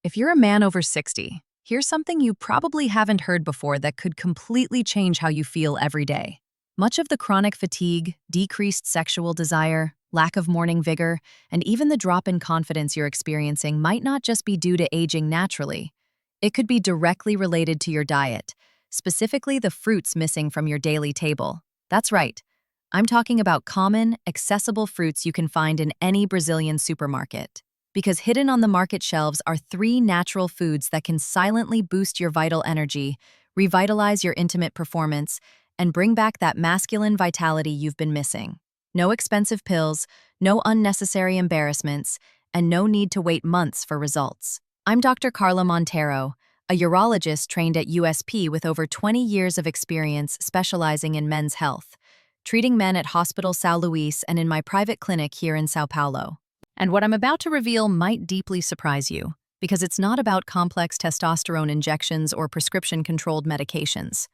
If you're a man over 60, here's something you probably haven't heard before that could completely change how you feel every day. Much of the chronic fatigue, decreased sexual desire, lack of morning vigor, and even the drop in confidence you're experiencing might not just be due to aging naturally. It could be directly related to your diet, specifically the fruits missing from your daily table. That's right. I'm talking about common, accessible fruits you can find in any Brazilian supermarket. Because hidden on the market shelves are 3 natural foods that can silently boost your vital energy, revitalize your intimate performance, and bring back that masculine vitality you've been missing. No expensive pills, no unnecessary embarrassments, and no need to wait months for results. I'm Dr. Carla Montero, a urologist trained at USP with over 20 years of experience specializing in men's health, treating men at Hospital São Luís and in my private clinic here in São Paulo. And what I'm about to reveal might deeply surprise you, because it's not about complex testosterone injections or prescription-controlled medications.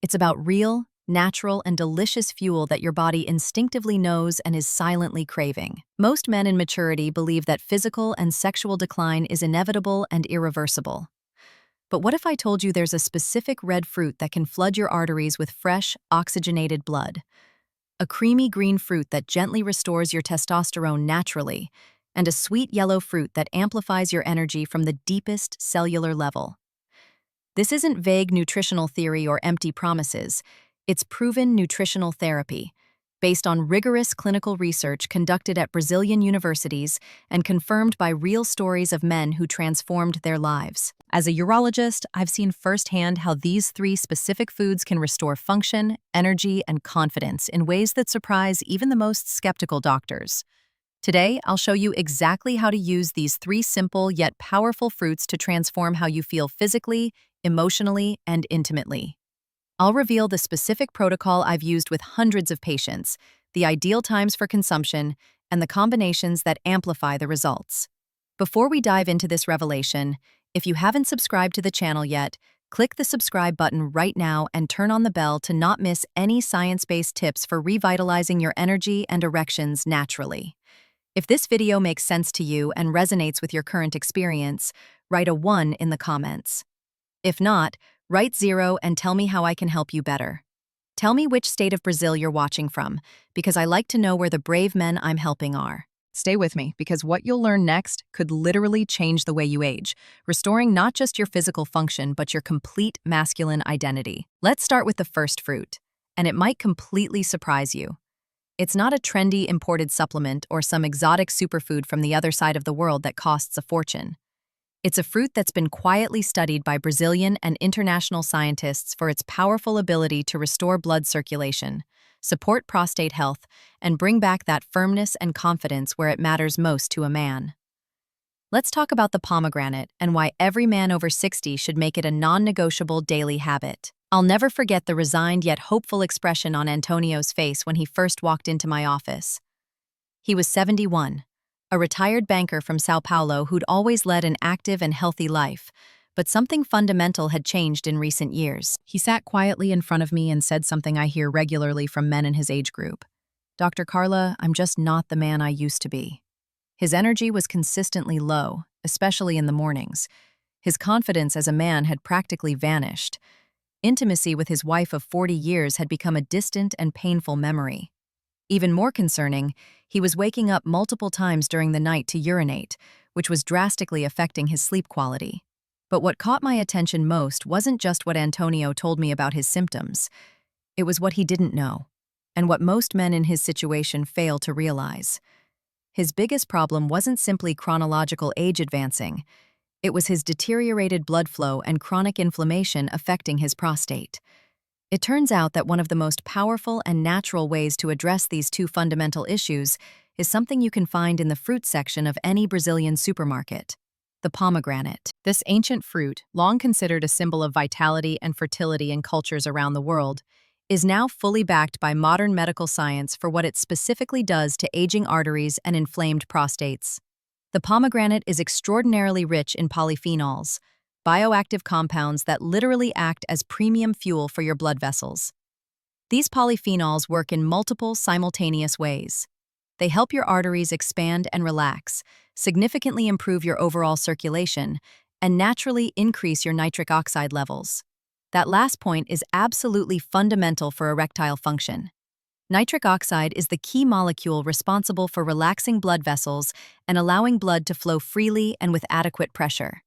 It's about real, natural, and delicious fuel that your body instinctively knows and is silently craving. Most men in maturity believe that physical and sexual decline is inevitable and irreversible. But what if I told you there's a specific red fruit that can flood your arteries with fresh, oxygenated blood? A creamy green fruit that gently restores your testosterone naturally, and a sweet yellow fruit that amplifies your energy from the deepest cellular level. This isn't vague nutritional theory or empty promises. It's proven nutritional therapy, based on rigorous clinical research conducted at Brazilian universities and confirmed by real stories of men who transformed their lives. As a urologist, I've seen firsthand how these 3 specific foods can restore function, energy, and confidence in ways that surprise even the most skeptical doctors. Today, I'll show you exactly how to use these 3 simple yet powerful fruits to transform how you feel physically, emotionally, and intimately. I'll reveal the specific protocol I've used with hundreds of patients, the ideal times for consumption, and the combinations that amplify the results. Before we dive into this revelation, if you haven't subscribed to the channel yet, click the subscribe button right now and turn on the bell to not miss any science-based tips for revitalizing your energy and erections naturally. If this video makes sense to you and resonates with your current experience, write a 1 in the comments. If not, write 0 and tell me how I can help you better. Tell me which state of Brazil you're watching from, because I like to know where the brave men I'm helping are. Stay with me, because what you'll learn next could literally change the way you age, restoring not just your physical function, but your complete masculine identity. Let's start with the first fruit, and it might completely surprise you. It's not a trendy imported supplement or some exotic superfood from the other side of the world that costs a fortune. It's a fruit that's been quietly studied by Brazilian and international scientists for its powerful ability to restore blood circulation, support prostate health, and bring back that firmness and confidence where it matters most to a man. Let's talk about the pomegranate and why every man over 60 should make it a non-negotiable daily habit. I'll never forget the resigned yet hopeful expression on Antonio's face when he first walked into my office. He was 71, a retired banker from São Paulo who'd always led an active and healthy life, but something fundamental had changed in recent years. He sat quietly in front of me and said something I hear regularly from men in his age group. "Dr. Carla, I'm just not the man I used to be." His energy was consistently low, especially in the mornings. His confidence as a man had practically vanished. Intimacy with his wife of 40 years had become a distant and painful memory. Even more concerning, he was waking up multiple times during the night to urinate, which was drastically affecting his sleep quality. But what caught my attention most wasn't just what Antonio told me about his symptoms. It was what he didn't know, and what most men in his situation fail to realize. His biggest problem wasn't simply chronological age advancing. It was his deteriorated blood flow and chronic inflammation affecting his prostate. It turns out that one of the most powerful and natural ways to address these 2 fundamental issues is something you can find in the fruit section of any Brazilian supermarket: the pomegranate. This ancient fruit, long considered a symbol of vitality and fertility in cultures around the world, is now fully backed by modern medical science for what it specifically does to aging arteries and inflamed prostates. The pomegranate is extraordinarily rich in polyphenols, bioactive compounds that literally act as premium fuel for your blood vessels. These polyphenols work in multiple simultaneous ways. They help your arteries expand and relax, significantly improve your overall circulation, and naturally increase your nitric oxide levels. That last point is absolutely fundamental for erectile function. Nitric oxide is the key molecule responsible for relaxing blood vessels and allowing blood to flow freely and with adequate pressure,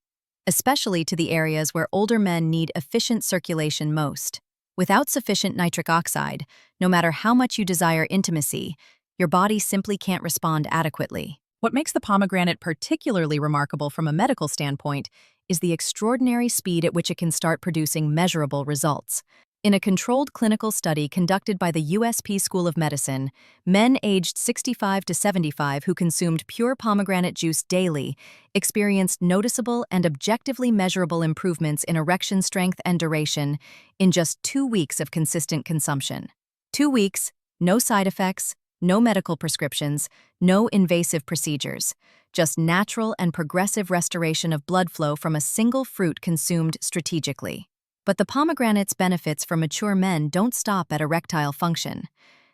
especially to the areas where older men need efficient circulation most. Without sufficient nitric oxide, no matter how much you desire intimacy, your body simply can't respond adequately. What makes the pomegranate particularly remarkable from a medical standpoint is the extraordinary speed at which it can start producing measurable results. In a controlled clinical study conducted by the USP School of Medicine, men aged 65 to 75 who consumed pure pomegranate juice daily experienced noticeable and objectively measurable improvements in erection strength and duration in just 2 weeks of consistent consumption. 2 weeks, no side effects, no medical prescriptions, no invasive procedures, just natural and progressive restoration of blood flow from a single fruit consumed strategically. But the pomegranate's benefits for mature men don't stop at erectile function.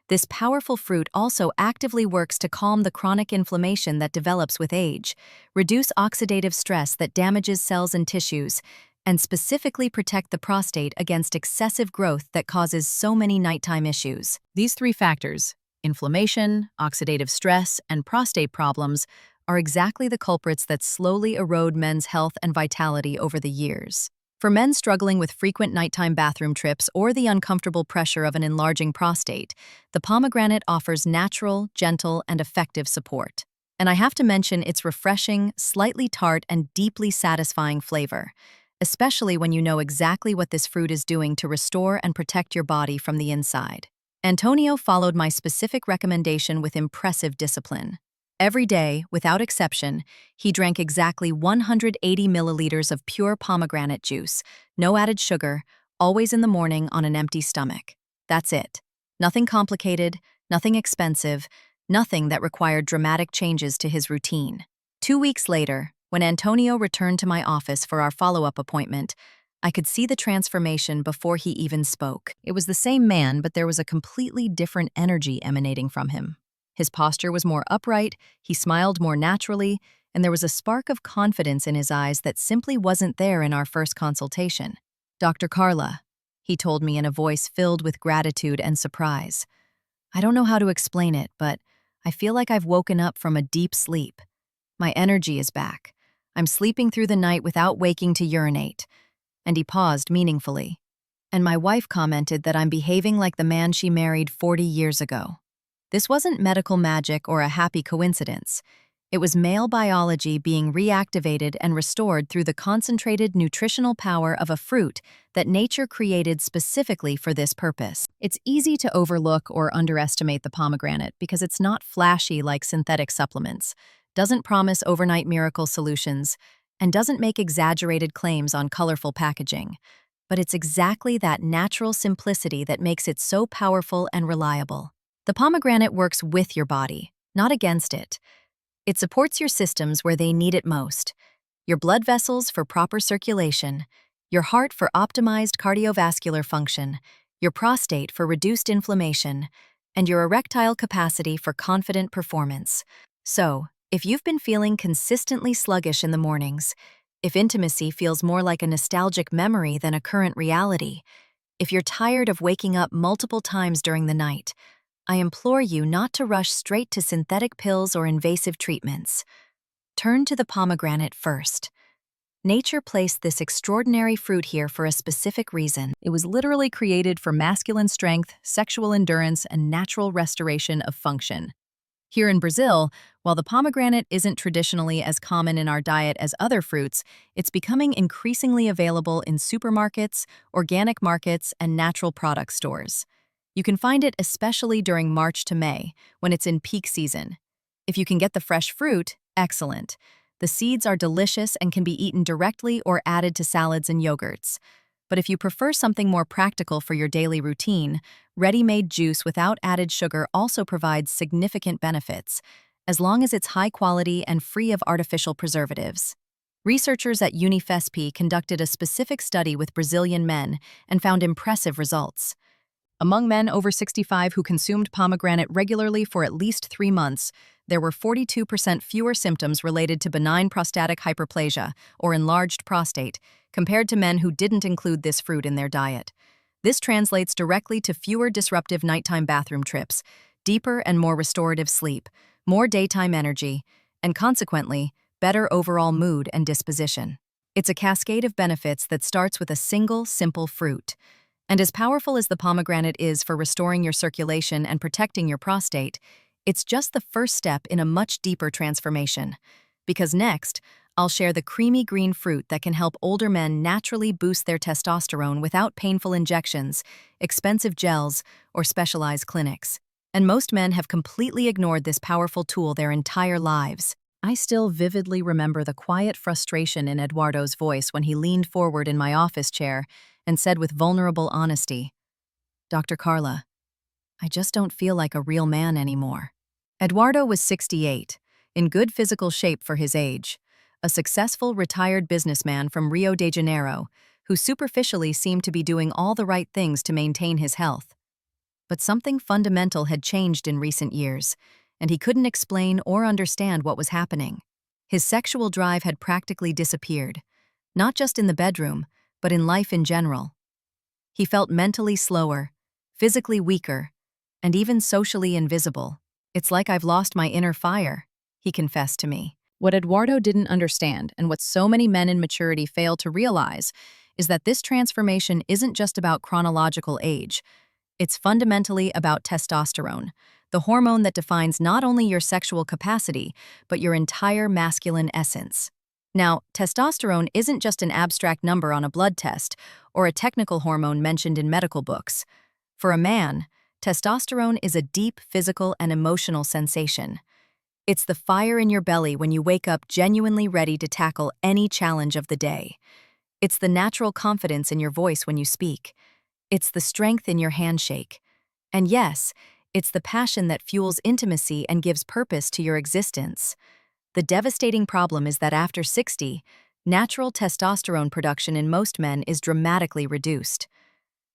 This powerful fruit also actively works to calm the chronic inflammation that develops with age, reduce oxidative stress that damages cells and tissues, and specifically protect the prostate against excessive growth that causes so many nighttime issues. These three factors, inflammation, oxidative stress, and prostate problems, are exactly the culprits that slowly erode men's health and vitality over the years. For men struggling with frequent nighttime bathroom trips or the uncomfortable pressure of an enlarging prostate, the pomegranate offers natural, gentle, and effective support. And I have to mention its refreshing, slightly tart, and deeply satisfying flavor, especially when you know exactly what this fruit is doing to restore and protect your body from the inside. Antonio followed my specific recommendation with impressive discipline. Every day, without exception, he drank exactly 180 milliliters of pure pomegranate juice, no added sugar, always in the morning on an empty stomach. That's it. Nothing complicated, nothing expensive, nothing that required dramatic changes to his routine. 2 weeks later, when Antonio returned to my office for our follow-up appointment, I could see the transformation before he even spoke. It was the same man, but there was a completely different energy emanating from him. His posture was more upright, he smiled more naturally, and there was a spark of confidence in his eyes that simply wasn't there in our first consultation. "Dr. Carla," he told me in a voice filled with gratitude and surprise. "I don't know how to explain it, but I feel like I've woken up from a deep sleep. My energy is back. I'm sleeping through the night without waking to urinate." And he paused meaningfully. "And my wife commented that I'm behaving like the man she married 40 years ago." This wasn't medical magic or a happy coincidence. It was male biology being reactivated and restored through the concentrated nutritional power of a fruit that nature created specifically for this purpose. It's easy to overlook or underestimate the pomegranate because it's not flashy like synthetic supplements, doesn't promise overnight miracle solutions, and doesn't make exaggerated claims on colorful packaging. But it's exactly that natural simplicity that makes it so powerful and reliable. The pomegranate works with your body, not against it. It supports your systems where they need it most. Your blood vessels for proper circulation, your heart for optimized cardiovascular function, your prostate for reduced inflammation, and your erectile capacity for confident performance. So, if you've been feeling consistently sluggish in the mornings, if intimacy feels more like a nostalgic memory than a current reality, if you're tired of waking up multiple times during the night, I implore you not to rush straight to synthetic pills or invasive treatments. Turn to the pomegranate first. Nature placed this extraordinary fruit here for a specific reason. It was literally created for masculine strength, sexual endurance, and natural restoration of function. Here in Brazil, while the pomegranate isn't traditionally as common in our diet as other fruits, it's becoming increasingly available in supermarkets, organic markets, and natural product stores. You can find it especially during March to May, when it's in peak season. If you can get the fresh fruit, excellent. The seeds are delicious and can be eaten directly or added to salads and yogurts. But if you prefer something more practical for your daily routine, ready-made juice without added sugar also provides significant benefits, as long as it's high quality and free of artificial preservatives. Researchers at UniFesp conducted a specific study with Brazilian men and found impressive results. Among men over 65 who consumed pomegranate regularly for at least 3 months, there were 42% fewer symptoms related to benign prostatic hyperplasia, or enlarged prostate, compared to men who didn't include this fruit in their diet. This translates directly to fewer disruptive nighttime bathroom trips, deeper and more restorative sleep, more daytime energy, and consequently, better overall mood and disposition. It's a cascade of benefits that starts with a single, simple fruit. And as powerful as the pomegranate is for restoring your circulation and protecting your prostate, it's just the first step in a much deeper transformation. Because next, I'll share the creamy green fruit that can help older men naturally boost their testosterone without painful injections, expensive gels, or specialized clinics. And most men have completely ignored this powerful tool their entire lives. I still vividly remember the quiet frustration in Eduardo's voice when he leaned forward in my office chair and said with vulnerable honesty, "Dr. Carla, I just don't feel like a real man anymore." Eduardo was 68, in good physical shape for his age, a successful retired businessman from Rio de Janeiro who superficially seemed to be doing all the right things to maintain his health. But something fundamental had changed in recent years, and he couldn't explain or understand what was happening. His sexual drive had practically disappeared, not just in the bedroom, but in life in general. He felt mentally slower, physically weaker, and even socially invisible. "It's like I've lost my inner fire," he confessed to me. What Eduardo didn't understand, and what so many men in maturity fail to realize, is that this transformation isn't just about chronological age. It's fundamentally about testosterone, the hormone that defines not only your sexual capacity, but your entire masculine essence. Now, testosterone isn't just an abstract number on a blood test or a technical hormone mentioned in medical books. For a man, testosterone is a deep physical and emotional sensation. It's the fire in your belly when you wake up genuinely ready to tackle any challenge of the day. It's the natural confidence in your voice when you speak. It's the strength in your handshake. And yes, it's the passion that fuels intimacy and gives purpose to your existence. The devastating problem is that after 60, natural testosterone production in most men is dramatically reduced.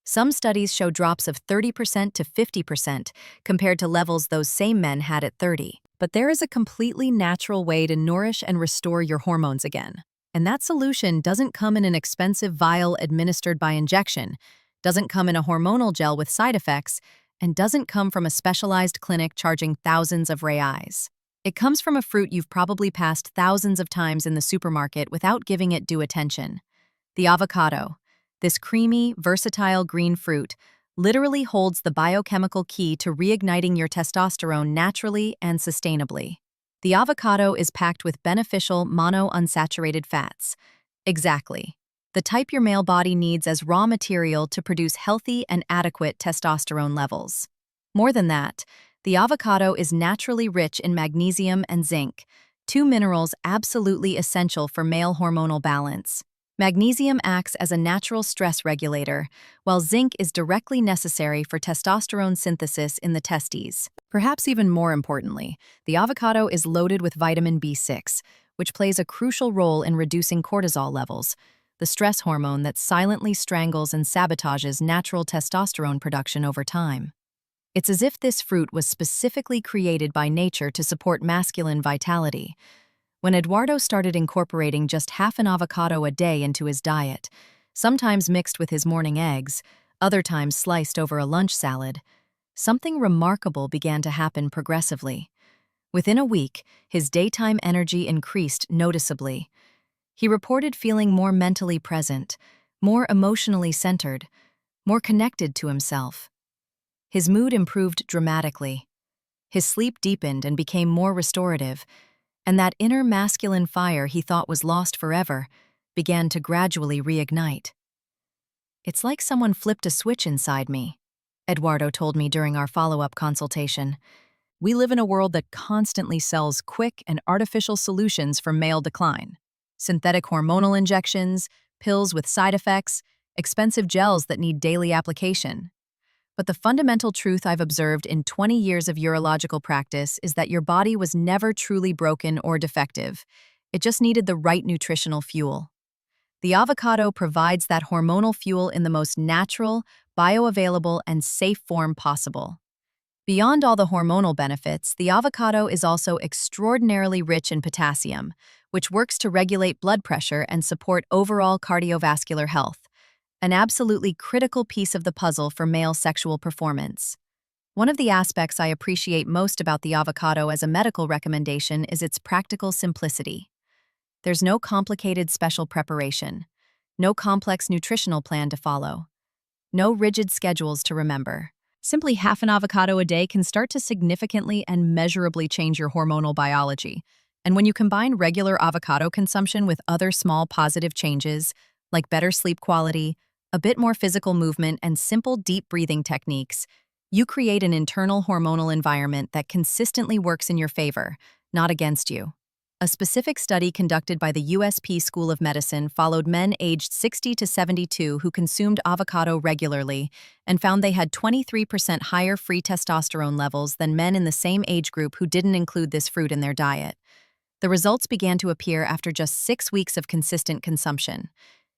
Some studies show drops of 30% to 50% compared to levels those same men had at 30. But there is a completely natural way to nourish and restore your hormones again. And that solution doesn't come in an expensive vial administered by injection, doesn't come in a hormonal gel with side effects, and doesn't come from a specialized clinic charging thousands of reais. It comes from a fruit you've probably passed thousands of times in the supermarket without giving it due attention. The avocado. This creamy, versatile green fruit literally holds the biochemical key to reigniting your testosterone naturally and sustainably. The avocado is packed with beneficial monounsaturated fats. Exactly. The type your male body needs as raw material to produce healthy and adequate testosterone levels. More than that, the avocado is naturally rich in magnesium and zinc, two minerals absolutely essential for male hormonal balance. Magnesium acts as a natural stress regulator, while zinc is directly necessary for testosterone synthesis in the testes. Perhaps even more importantly, the avocado is loaded with vitamin B6, which plays a crucial role in reducing cortisol levels, the stress hormone that silently strangles and sabotages natural testosterone production over time. It's as if this fruit was specifically created by nature to support masculine vitality. When Eduardo started incorporating just half an avocado a day into his diet, sometimes mixed with his morning eggs, other times sliced over a lunch salad, something remarkable began to happen progressively. Within a week, his daytime energy increased noticeably. He reported feeling more mentally present, more emotionally centered, more connected to himself. His mood improved dramatically. His sleep deepened and became more restorative, and that inner masculine fire he thought was lost forever began to gradually reignite. "It's like someone flipped a switch inside me," Eduardo told me during our follow-up consultation. "We live in a world that constantly sells quick and artificial solutions for male decline. Synthetic hormonal injections, pills with side effects, expensive gels that need daily application. But the fundamental truth I've observed in 20 years of urological practice is that your body was never truly broken or defective. It just needed the right nutritional fuel. The avocado provides that hormonal fuel in the most natural, bioavailable, and safe form possible. Beyond all the hormonal benefits, the avocado is also extraordinarily rich in potassium, which works to regulate blood pressure and support overall cardiovascular health, an absolutely critical piece of the puzzle for male sexual performance. One of the aspects I appreciate most about the avocado as a medical recommendation is its practical simplicity. There's no complicated special preparation, no complex nutritional plan to follow, no rigid schedules to remember. Simply half an avocado a day can start to significantly and measurably change your hormonal biology. And when you combine regular avocado consumption with other small positive changes, like better sleep quality, a bit more physical movement, and simple deep breathing techniques, you create an internal hormonal environment that consistently works in your favor, not against you. A specific study conducted by the USP School of Medicine followed men aged 60 to 72 who consumed avocado regularly and found they had 23% higher free testosterone levels than men in the same age group who didn't include this fruit in their diet. The results began to appear after just 6 weeks of consistent consumption.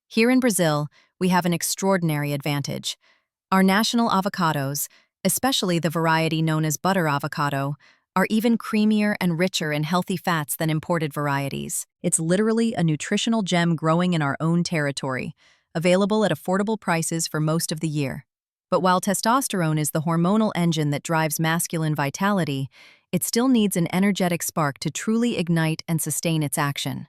Here in Brazil, we have an extraordinary advantage. Our national avocados, especially the variety known as butter avocado, are even creamier and richer in healthy fats than imported varieties. It's literally a nutritional gem growing in our own territory, available at affordable prices for most of the year. But while testosterone is the hormonal engine that drives masculine vitality, it still needs an energetic spark to truly ignite and sustain its action.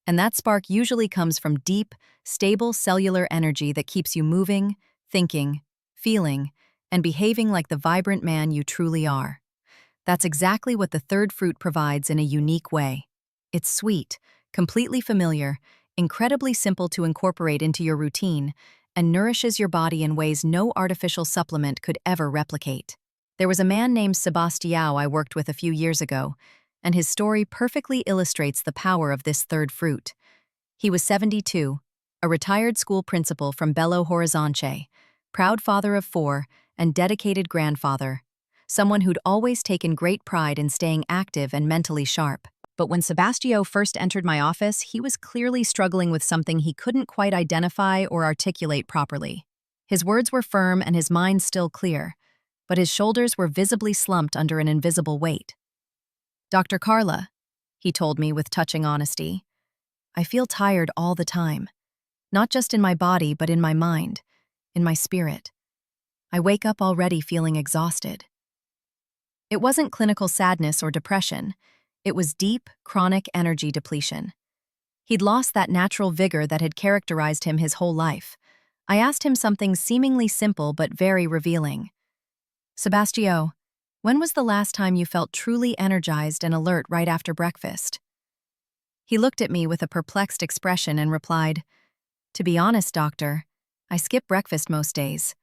And that spark usually comes from deep, stable cellular energy that keeps you moving, thinking, feeling, and behaving like the vibrant man you truly are. That's exactly what the third fruit provides in a unique way. It's sweet, completely familiar, incredibly simple to incorporate into your routine, and nourishes your body in ways no artificial supplement could ever replicate. There was a man named Sebastião I worked with a few years ago, and his story perfectly illustrates the power of this third fruit. He was 72, a retired school principal from Belo Horizonte, proud father of 4, and dedicated grandfather, someone who'd always taken great pride in staying active and mentally sharp. But when Sebastião first entered my office, he was clearly struggling with something he couldn't quite identify or articulate properly. His words were firm and his mind still clear, but his shoulders were visibly slumped under an invisible weight. "Dr. Carla," he told me with touching honesty, "I feel tired all the time, not just in my body but in my mind, in my spirit. I wake up already feeling exhausted." It wasn't clinical sadness or depression. It was deep, chronic energy depletion. He'd lost that natural vigor that had characterized him his whole life. I asked him something seemingly simple but very revealing. "Sebastião, when was the last time you felt truly energized and alert right after breakfast?" He looked at me with a perplexed expression and replied, "To be honest, doctor, I skip breakfast most days.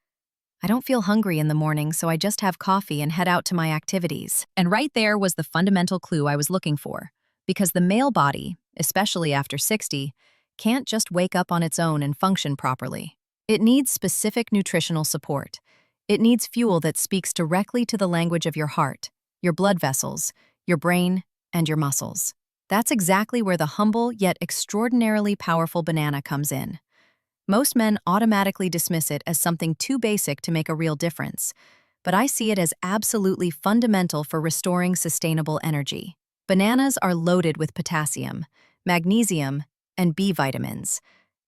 I don't feel hungry in the morning, so I just have coffee and head out to my activities." And right there was the fundamental clue I was looking for, because the male body, especially after 60, can't just wake up on its own and function properly. It needs specific nutritional support. It needs fuel that speaks directly to the language of your heart, your blood vessels, your brain, and your muscles. That's exactly where the humble yet extraordinarily powerful banana comes in. Most men automatically dismiss it as something too basic to make a real difference, but I see it as absolutely fundamental for restoring sustainable energy. Bananas are loaded with potassium, magnesium, and B vitamins,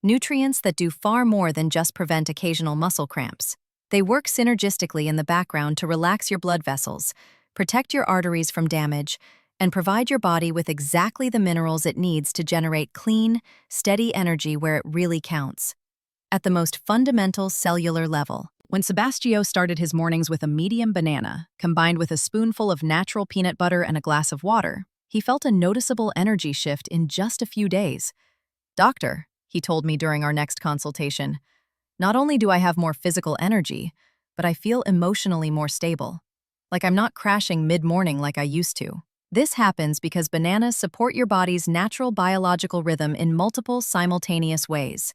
nutrients that do far more than just prevent occasional muscle cramps. They work synergistically in the background to relax your blood vessels, protect your arteries from damage, and provide your body with exactly the minerals it needs to generate clean, steady energy where it really counts. At the most fundamental cellular level. When Sebastião started his mornings with a medium banana, combined with a spoonful of natural peanut butter and a glass of water, he felt a noticeable energy shift in just a few days. "Doctor," he told me during our next consultation, "not only do I have more physical energy, but I feel emotionally more stable. Like I'm not crashing mid-morning like I used to." This happens because bananas support your body's natural biological rhythm in multiple simultaneous ways.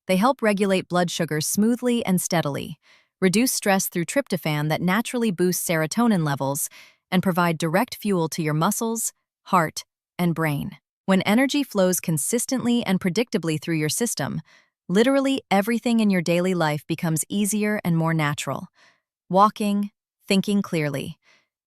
They help regulate blood sugar smoothly and steadily, reduce stress through tryptophan that naturally boosts serotonin levels, and provide direct fuel to your muscles, heart, and brain. When energy flows consistently and predictably through your system, Literally everything in your daily life becomes easier and more natural. Walking, thinking clearly,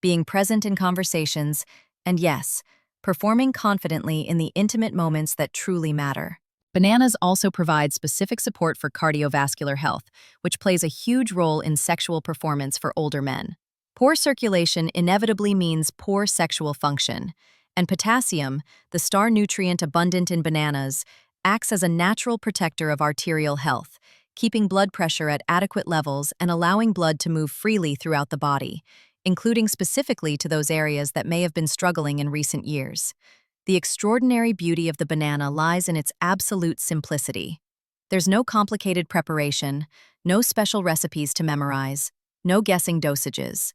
being present in conversations, and yes, performing confidently in the intimate moments that truly matter. Bananas also provide specific support for cardiovascular health, which plays a huge role in sexual performance for older men. Poor circulation inevitably means poor sexual function, and potassium, the star nutrient abundant in bananas, acts as a natural protector of arterial health, keeping blood pressure at adequate levels and allowing blood to move freely throughout the body, including specifically to those areas that may have been struggling in recent years. The extraordinary beauty of the banana lies in its absolute simplicity. There's no complicated preparation, no special recipes to memorize, no guessing dosages.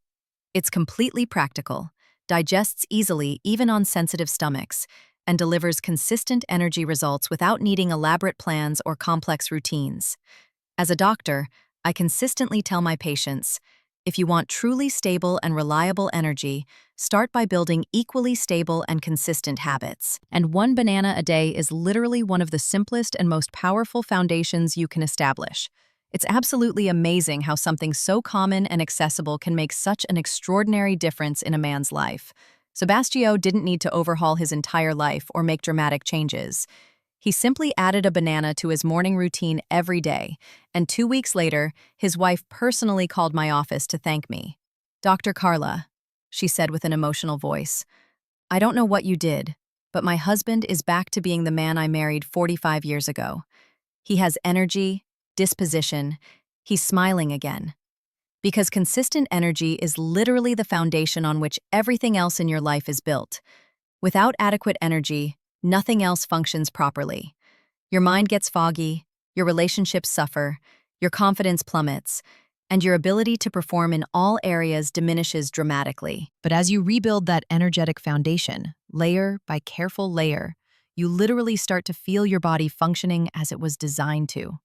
It's completely practical, digests easily even on sensitive stomachs, and delivers consistent energy results without needing elaborate plans or complex routines. As a doctor, I consistently tell my patients, if you want truly stable and reliable energy, start by building equally stable and consistent habits. And one banana a day is literally one of the simplest and most powerful foundations you can establish. It's absolutely amazing how something so common and accessible can make such an extraordinary difference in a man's life. Sebastio didn't need to overhaul his entire life or make dramatic changes. He simply added a banana to his morning routine every day, and 2 weeks later, his wife personally called my office to thank me. "Dr. Carla," she said with an emotional voice, "I don't know what you did, but my husband is back to being the man I married 45 years ago. He has energy, disposition, he's smiling again." Because consistent energy is literally the foundation on which everything else in your life is built. Without adequate energy, nothing else functions properly. Your mind gets foggy, your relationships suffer, your confidence plummets, and your ability to perform in all areas diminishes dramatically. But as you rebuild that energetic foundation, layer by careful layer, you literally start to feel your body functioning as it was designed to.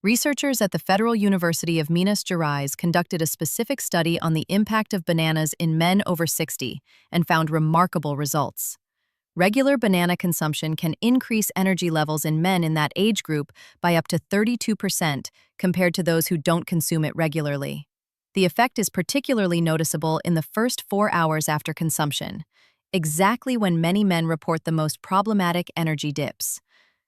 Researchers at the Federal University of Minas Gerais conducted a specific study on the impact of bananas in men over 60 and found remarkable results. Regular banana consumption can increase energy levels in men in that age group by up to 32% compared to those who don't consume it regularly. The effect is particularly noticeable in the first 4 hours after consumption, exactly when many men report the most problematic energy dips.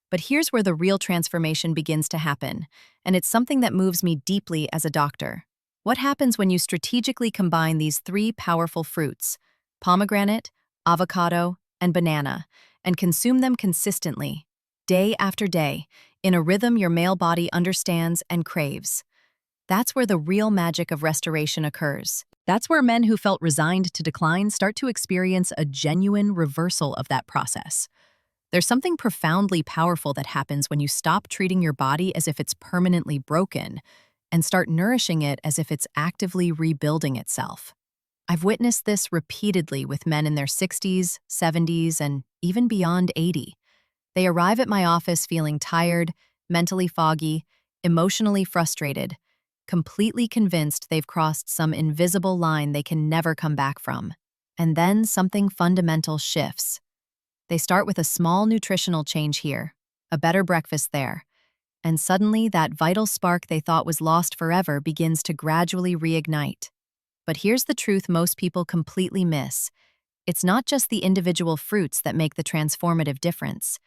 But here's where the real transformation begins to happen, and it's something that moves me deeply as a doctor. What happens when you strategically combine these three powerful fruits, pomegranate, avocado, and banana, and consume them consistently, day after day, in a rhythm your male body understands and craves? That's where the real magic of restoration occurs. That's where men who felt resigned to decline start to experience a genuine reversal of that process. There's something profoundly powerful that happens when you stop treating your body as if it's permanently broken and start nourishing it as if it's actively rebuilding itself. I've witnessed this repeatedly with men in their 60s, 70s, and even beyond 80. They arrive at my office feeling tired, mentally foggy, emotionally frustrated, completely convinced they've crossed some invisible line they can never come back from. And then something fundamental shifts. They start with a small nutritional change here, a better breakfast there, and suddenly that vital spark they thought was lost forever begins to gradually reignite. But here's the truth most people completely miss. It's not just the individual fruits that make the transformative difference.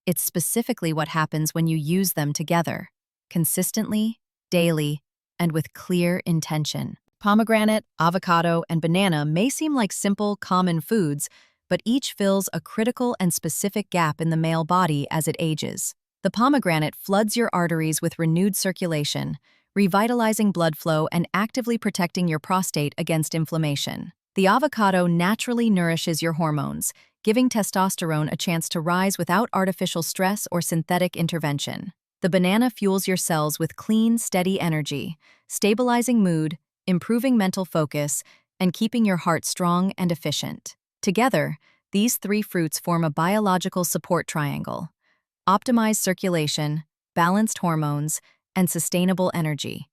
It's specifically what happens when you use them together, consistently, daily, and with clear intention. Pomegranate, avocado, and banana may seem like simple, common foods, but each fills a critical and specific gap in the male body as it ages. The pomegranate floods your arteries with renewed circulation, revitalizing blood flow and actively protecting your prostate against inflammation. The avocado naturally nourishes your hormones, giving testosterone a chance to rise without artificial stress or synthetic intervention. The banana fuels your cells with clean, steady energy, stabilizing mood, improving mental focus, and keeping your heart strong and efficient. Together, these three fruits form a biological support triangle: optimized circulation, balanced hormones, and sustainable energy,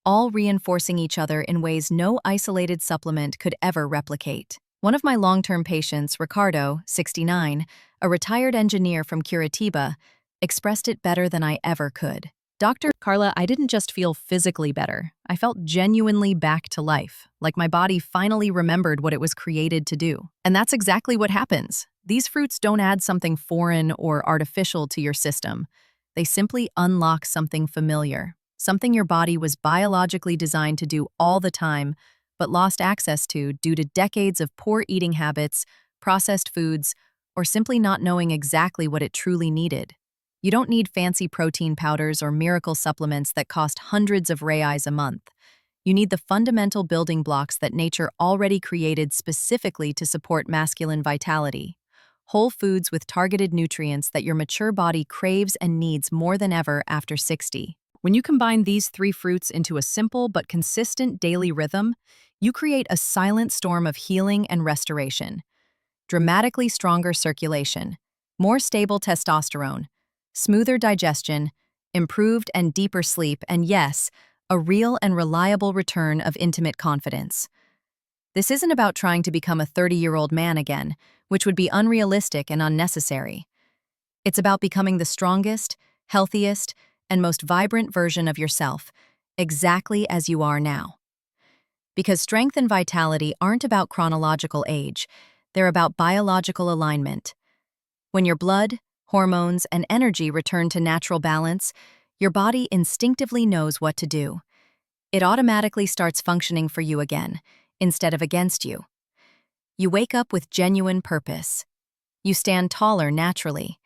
all reinforcing each other in ways no isolated supplement could ever replicate. One of my long-term patients, Ricardo, 69, a retired engineer from Curitiba, expressed it better than I ever could. Dr. Carla, I didn't just feel physically better. I felt genuinely back to life, like my body finally remembered what it was created to do. And that's exactly what happens. These fruits don't add something foreign or artificial to your system. They simply unlock something familiar, something your body was biologically designed to do all the time, but lost access to due to decades of poor eating habits, processed foods, or simply not knowing exactly what it truly needed. You don't need fancy protein powders or miracle supplements that cost hundreds of reais a month. You need the fundamental building blocks that nature already created specifically to support masculine vitality. Whole foods with targeted nutrients that your mature body craves and needs more than ever after 60. When you combine these three fruits into a simple but consistent daily rhythm, you create a silent storm of healing and restoration. Dramatically stronger circulation, more stable testosterone, smoother digestion, improved and deeper sleep, and yes, a real and reliable return of intimate confidence. This isn't about trying to become a 30-year-old man again, which would be unrealistic and unnecessary. It's about becoming the strongest, healthiest, and most vibrant version of yourself, exactly as you are now. Because strength and vitality aren't about chronological age, they're about biological alignment. When your blood, hormones, and energy return to natural balance, your body instinctively knows what to do. It automatically starts functioning for you again, instead of against you. You wake up with genuine purpose. You stand taller naturally.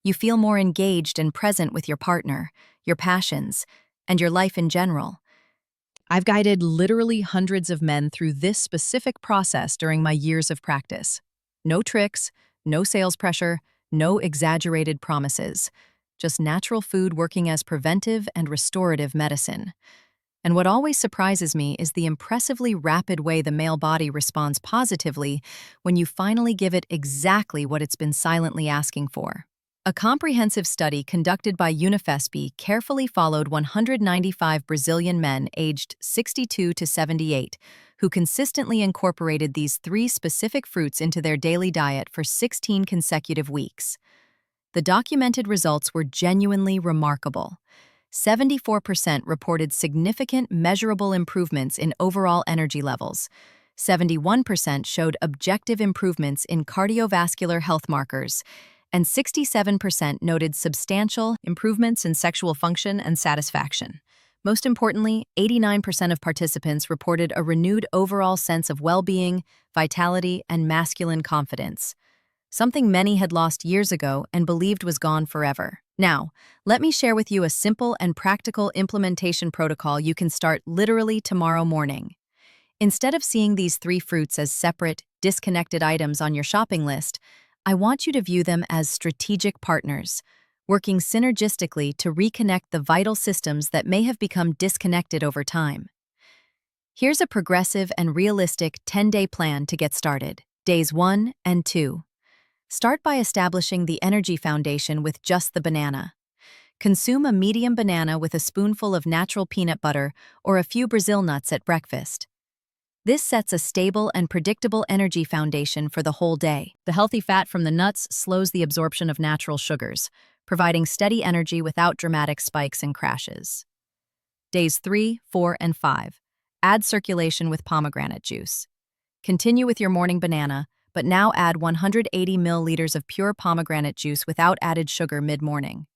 You feel more engaged and present with your partner, your passions, and your life in general. I've guided literally hundreds of men through this specific process during my years of practice. No tricks, no sales pressure, no exaggerated promises. Just natural food working as preventive and restorative medicine. And what always surprises me is the impressively rapid way the male body responds positively when you finally give it exactly what it's been silently asking for. A comprehensive study conducted by USP carefully followed 195 Brazilian men aged 62 to 78 who consistently incorporated these three specific fruits into their daily diet for 16 consecutive weeks. The documented results were genuinely remarkable. 74% reported significant measurable improvements in overall energy levels. 71% showed objective improvements in cardiovascular health markers, and 67% noted substantial improvements in sexual function and satisfaction. Most importantly, 89% of participants reported a renewed overall sense of well-being, vitality, and masculine confidence, something many had lost years ago and believed was gone forever. Now, let me share with you a simple and practical implementation protocol you can start literally tomorrow morning. Instead of seeing these three fruits as separate, disconnected items on your shopping list, I want you to view them as strategic partners, working synergistically to reconnect the vital systems that may have become disconnected over time. Here's a progressive and realistic 10-day plan to get started. Days 1 and 2. Start by establishing the energy foundation with just the banana. Consume a medium banana with a spoonful of natural peanut butter or a few Brazil nuts at breakfast. This sets a stable and predictable energy foundation for the whole day. The healthy fat from the nuts slows the absorption of natural sugars, providing steady energy without dramatic spikes and crashes. Days 3, 4, and 5. Add circulation with pomegranate juice. Continue with your morning banana, but now add 180 milliliters of pure pomegranate juice without added sugar mid-morning.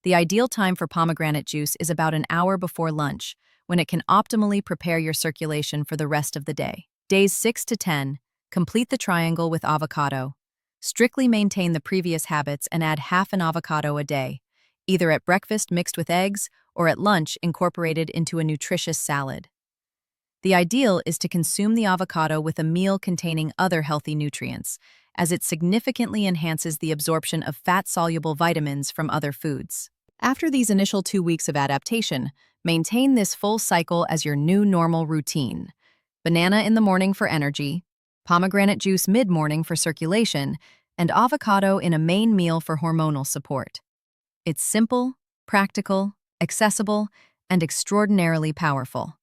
The ideal time for pomegranate juice is about an hour before lunch, when it can optimally prepare your circulation for the rest of the day. Days 6 to 10, complete the triangle with avocado. Strictly maintain the previous habits and add half an avocado a day, either at breakfast mixed with eggs or at lunch incorporated into a nutritious salad. The ideal is to consume the avocado with a meal containing other healthy nutrients, as it significantly enhances the absorption of fat-soluble vitamins from other foods. After these initial 2 weeks of adaptation, maintain this full cycle as your new normal routine. Banana in the morning for energy, pomegranate juice mid-morning for circulation, and avocado in a main meal for hormonal support. It's simple, practical, accessible, and extraordinarily powerful.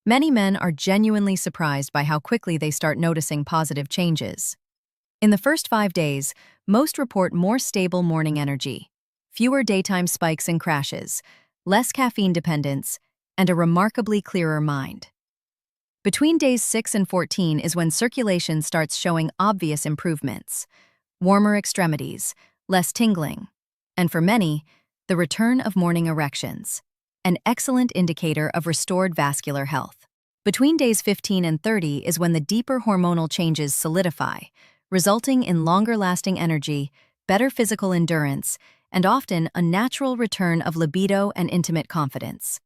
Many men are genuinely surprised by how quickly they start noticing positive changes. In the first 5 days, most report more stable morning energy, fewer daytime spikes and crashes, less caffeine dependence, and a remarkably clearer mind. Between days 6 and 14 is when circulation starts showing obvious improvements: warmer extremities, less tingling, and for many, the return of morning erections, an excellent indicator of restored vascular health. Between days 15 and 30 is when the deeper hormonal changes solidify, resulting in longer-lasting energy, better physical endurance, and often a natural return of libido and intimate confidence.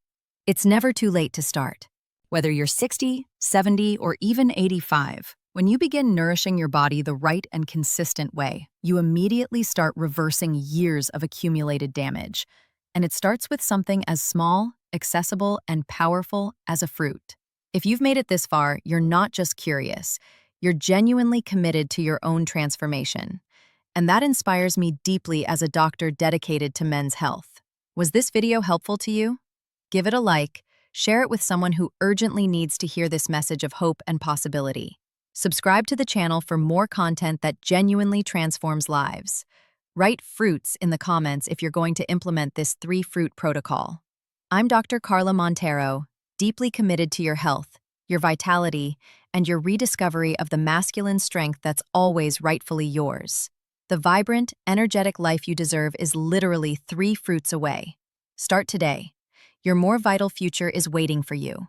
It's never too late to start. Whether you're 60, 70, or even 85, when you begin nourishing your body the right and consistent way, you immediately start reversing years of accumulated damage. And it starts with something as small, accessible, and powerful as a fruit. If you've made it this far, you're not just curious. You're genuinely committed to your own transformation. And that inspires me deeply as a doctor dedicated to men's health. Was this video helpful to you? Give it a like, share it with someone who urgently needs to hear this message of hope and possibility. Subscribe to the channel for more content that genuinely transforms lives. Write fruits in the comments if you're going to implement this 3-fruit protocol. I'm Dr. Carla Montero, deeply committed to your health, your vitality, and your rediscovery of the masculine strength that's always rightfully yours. The vibrant, energetic life you deserve is literally 3 fruits away. Start today. Your more vital future is waiting for you.